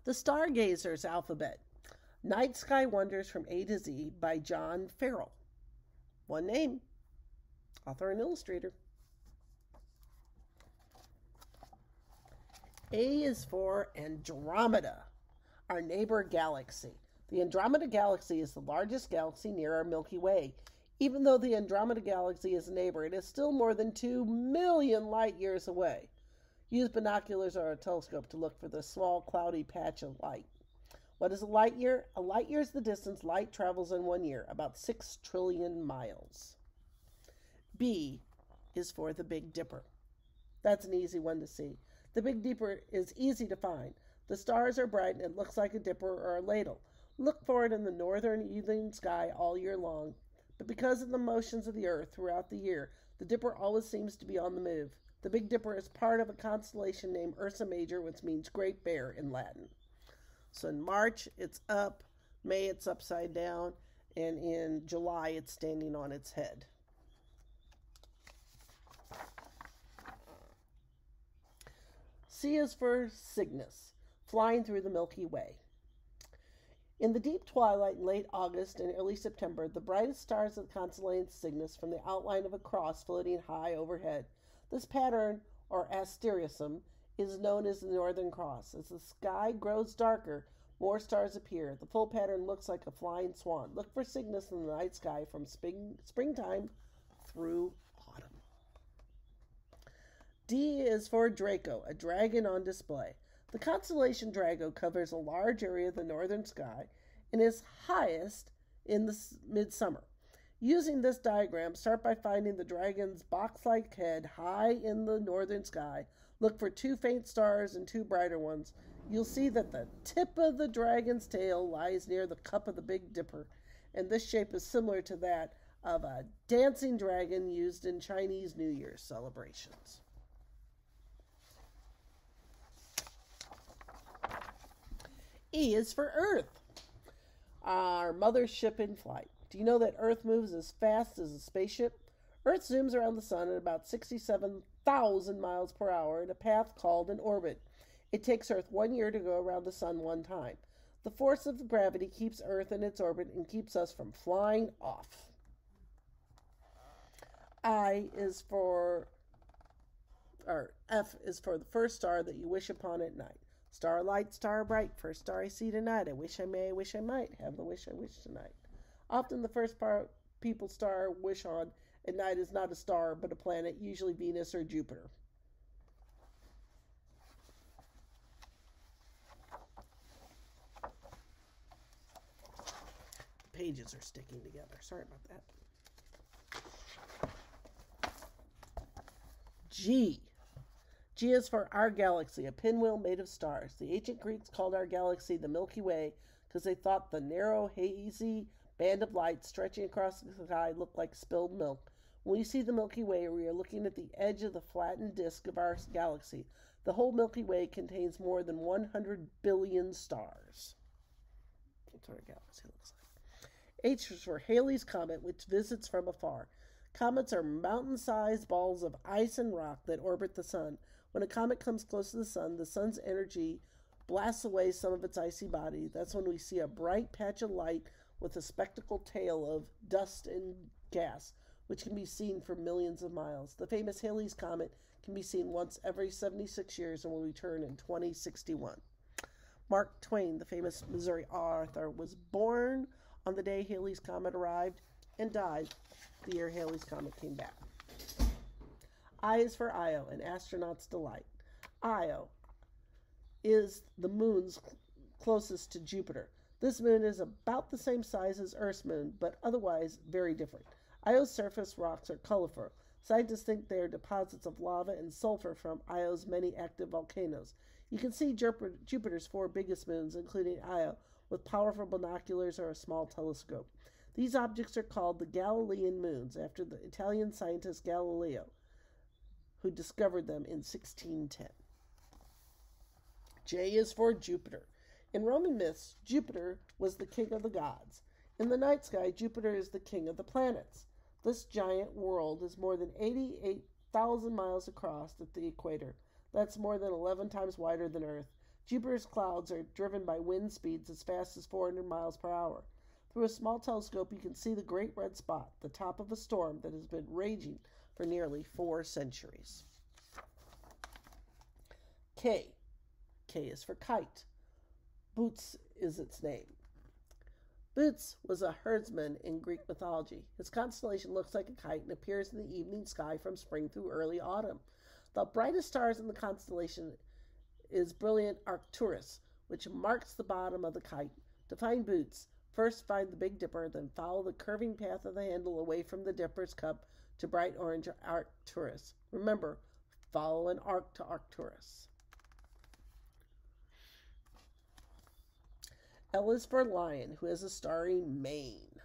The Stargazer's Alphabet. Night Sky Wonders from A to Z by John Farrell. One name. Author and illustrator. A is for Andromeda, our neighbor galaxy. The Andromeda Galaxy is the largest galaxy near our Milky Way. Even though the Andromeda Galaxy is a neighbor, it is still more than 2 million light years away. Use binoculars or a telescope to look for the small cloudy patch of light. What is a light year? A light year is the distance light travels in 1 year, about 6 trillion miles. B is for the Big Dipper. That's an easy one to see. The Big Dipper is easy to find. The stars are bright and it looks like a dipper or a ladle. Look for it in the northern evening sky all year long. But because of the motions of the Earth throughout the year, the Dipper always seems to be on the move. The Big Dipper is part of a constellation named Ursa Major, which means Great Bear in Latin. So in March, it's up. May, it's upside down. And in July, it's standing on its head. C is for Cygnus, flying through the Milky Way. In the deep twilight in late August and early September, the brightest stars of the constellation Cygnus form the outline of a cross floating high overhead. This pattern, or asterism, is known as the Northern Cross. As the sky grows darker, more stars appear. The full pattern looks like a flying swan. Look for Cygnus in the night sky from springtime through autumn. D is for Draco, a dragon on display. The constellation Draco covers a large area of the northern sky and is highest in the midsummer. Using this diagram, start by finding the dragon's box-like head high in the northern sky. Look for 2 faint stars and 2 brighter ones. You'll see that the tip of the dragon's tail lies near the cup of the Big Dipper, and this shape is similar to that of a dancing dragon used in Chinese New Year celebrations. E is for Earth, our mothership in flight. Do you know that Earth moves as fast as a spaceship? Earth zooms around the sun at about 67,000 miles per hour in a path called an orbit. It takes Earth 1 year to go around the sun 1 time. The force of gravity keeps Earth in its orbit and keeps us from flying off. F is for the first star that you wish upon at night. Starlight, star bright, first star I see tonight. I wish I may, I wish I might, have the wish I wish tonight. Often the first people star wish on at night is not a star, but a planet, usually Venus or Jupiter. Pages are sticking together. Sorry about that. G. G is for our galaxy, a pinwheel made of stars. The ancient Greeks called our galaxy the Milky Way because they thought the narrow, hazy band of light stretching across the sky looked like spilled milk. When we see the Milky Way, we are looking at the edge of the flattened disk of our galaxy. The whole Milky Way contains more than 100 billion stars. That's what our galaxy looks like. H is for Halley's Comet, which visits from afar. Comets are mountain-sized balls of ice and rock that orbit the sun. When a comet comes close to the sun's energy blasts away some of its icy body. That's when we see a bright patch of light with a spectacled tail of dust and gas, which can be seen for millions of miles. The famous Halley's Comet can be seen once every 76 years and will return in 2061. Mark Twain, the famous Missouri author, was born on the day Halley's Comet arrived and died the year Halley's Comet came back. I is for Io, an astronaut's delight. Io is the moon's closest to Jupiter. This moon is about the same size as Earth's moon, but otherwise very different. Io's surface rocks are colorful. Scientists think they are deposits of lava and sulfur from Io's many active volcanoes. You can see Jupiter's 4 biggest moons, including Io, with powerful binoculars or a small telescope. These objects are called the Galilean moons, after the Italian scientist Galileo, who discovered them in 1610. J is for Jupiter. In Roman myths, Jupiter was the king of the gods. In the night sky, Jupiter is the king of the planets. This giant world is more than 88,000 miles across at the equator. That's more than 11 times wider than Earth. Jupiter's clouds are driven by wind speeds as fast as 400 miles per hour. Through a small telescope, you can see the great red spot, the top of a storm that has been raging for nearly 4 centuries. K. K is for kite. Boots is its name. Boots was a herdsman in Greek mythology. His constellation looks like a kite and appears in the evening sky from spring through early autumn. The brightest stars in the constellation is brilliant Arcturus, which marks the bottom of the kite. To find Boots, first find the Big Dipper, then follow the curving path of the handle away from the Dipper's cup to bright orange Arcturus. Remember, follow an arc to Arcturus. L is for lion, who has a starry mane.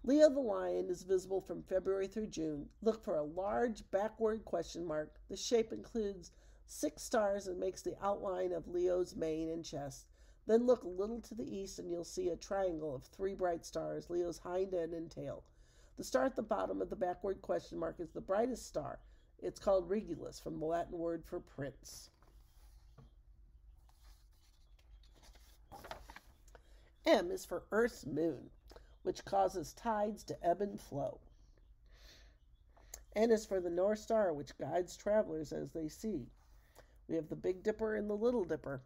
Leo the lion is visible from February through June. Look for a large backward question mark. The shape includes 6 stars and makes the outline of Leo's mane and chest. Then look a little to the east and you'll see a triangle of 3 bright stars, Leo's hind end and tail. The star at the bottom of the backward question mark is the brightest star. It's called Regulus, from the Latin word for prince. M is for Earth's moon, which causes tides to ebb and flow. N is for the North Star, which guides travelers as they see. We have the Big Dipper and the Little Dipper.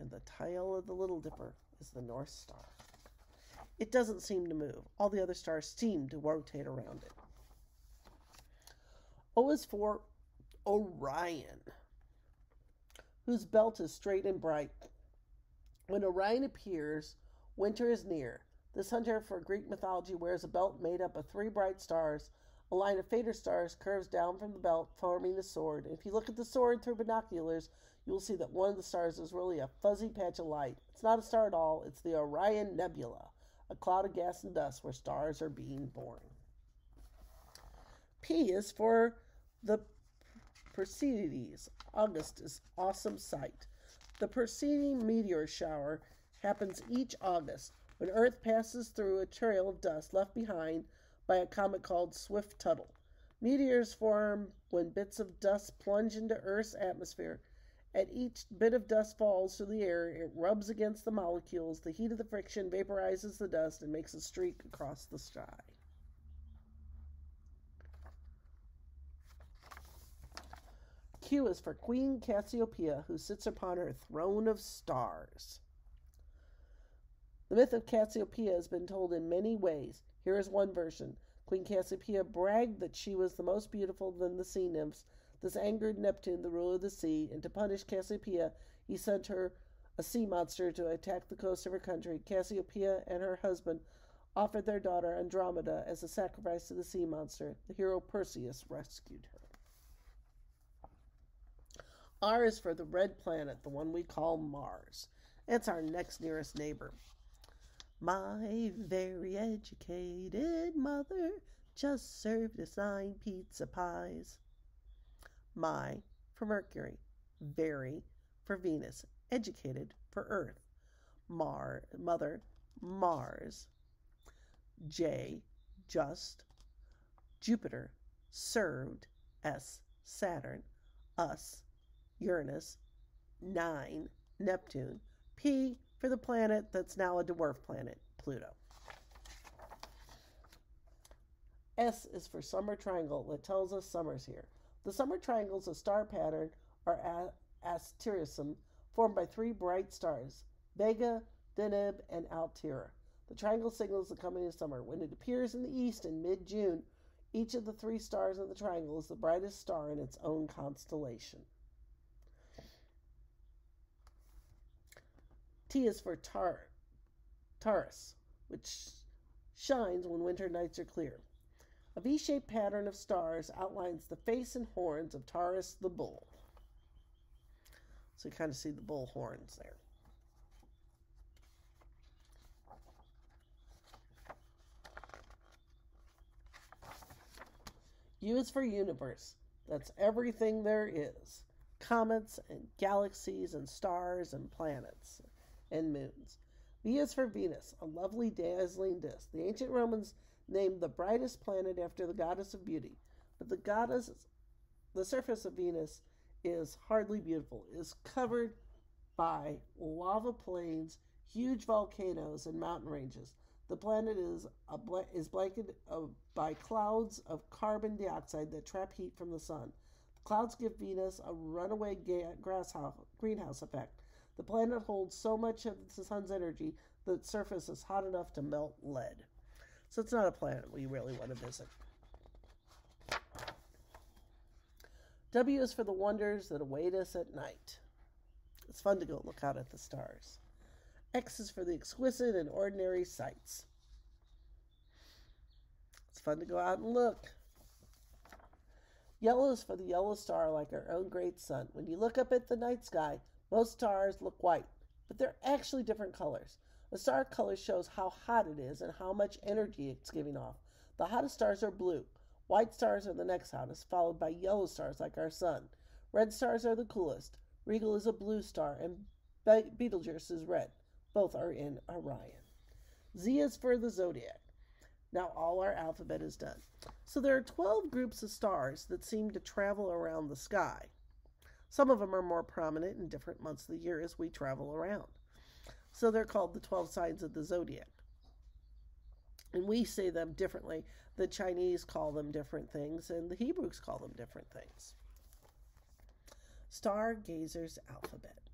And the tail of the Little Dipper is the North Star. It doesn't seem to move. All the other stars seem to rotate around it. O is for Orion, whose belt is straight and bright. When Orion appears, winter is near. This hunter for Greek mythology wears a belt made up of 3 bright stars. A line of fainter stars curves down from the belt, forming a sword. If you look at the sword through binoculars, you will see that one of the stars is really a fuzzy patch of light. It's not a star at all. It's the Orion Nebula, a cloud of gas and dust where stars are being born. P is for the Perseids, August's awesome sight. The preceding meteor shower happens each August when Earth passes through a trail of dust left behind by a comet called Swift-Tuttle. Meteors form when bits of dust plunge into Earth's atmosphere. As each bit of dust falls through the air, it rubs against the molecules. The heat of the friction vaporizes the dust and makes a streak across the sky. Q is for Queen Cassiopeia, who sits upon her throne of stars. The myth of Cassiopeia has been told in many ways. Here is one version. Queen Cassiopeia bragged that she was the most beautiful than the sea nymphs. This angered Neptune, the ruler of the sea, and to punish Cassiopeia, he sent her a sea monster to attack the coast of her country. Cassiopeia and her husband offered their daughter Andromeda as a sacrifice to the sea monster. The hero Perseus rescued her. R is for the red planet, the one we call Mars. It's our next nearest neighbor. My very educated mother just served us 9 pizza pies. My for Mercury, very for Venus, educated for Earth. Mother, Mars. J, just. Jupiter, served. S, Saturn. Us, Uranus. 9, Neptune. P for the planet that's now a dwarf planet, Pluto. S is for summer triangle that tells us summer's here. The summer triangles of star pattern are asterism, formed by 3 bright stars, Vega, Deneb, and Altera. The triangle signals the coming of summer. When it appears in the east in mid-June, each of the 3 stars in the triangle is the brightest star in its own constellation. T is for Taurus, which shines when winter nights are clear. A V-shaped pattern of stars outlines the face and horns of Taurus the bull. So you kind of see the bull horns there. U is for universe. That's everything there is. Comets and galaxies and stars and planets and moons. V is for Venus, a lovely dazzling disk. The ancient Romans named the brightest planet after the goddess of beauty, but the surface of Venus is hardly beautiful. It is covered by lava plains, huge volcanoes, and mountain ranges. The planet is blanketed by clouds of carbon dioxide that trap heat from the sun. The clouds give Venus a runaway greenhouse effect. The planet holds so much of the sun's energy that its surface is hot enough to melt lead. So it's not a planet we really want to visit. W is for the wonders that await us at night. It's fun to go look out at the stars. X is for the exquisite and ordinary sights. It's fun to go out and look. Yellow is for the yellow star, like our own great sun. When you look up at the night sky, most stars look white, but they're actually different colors. A star color shows how hot it is and how much energy it's giving off. The hottest stars are blue. White stars are the next hottest, followed by yellow stars like our sun. Red stars are the coolest. Regal is a blue star, and Betelgeuse is red. Both are in Orion. Z is for the zodiac. Now all our alphabet is done. So there are 12 groups of stars that seem to travel around the sky. Some of them are more prominent in different months of the year as we travel around. So they're called the 12 signs of the zodiac. And we say them differently. The Chinese call them different things, and the Hebrews call them different things. Stargazer's alphabet.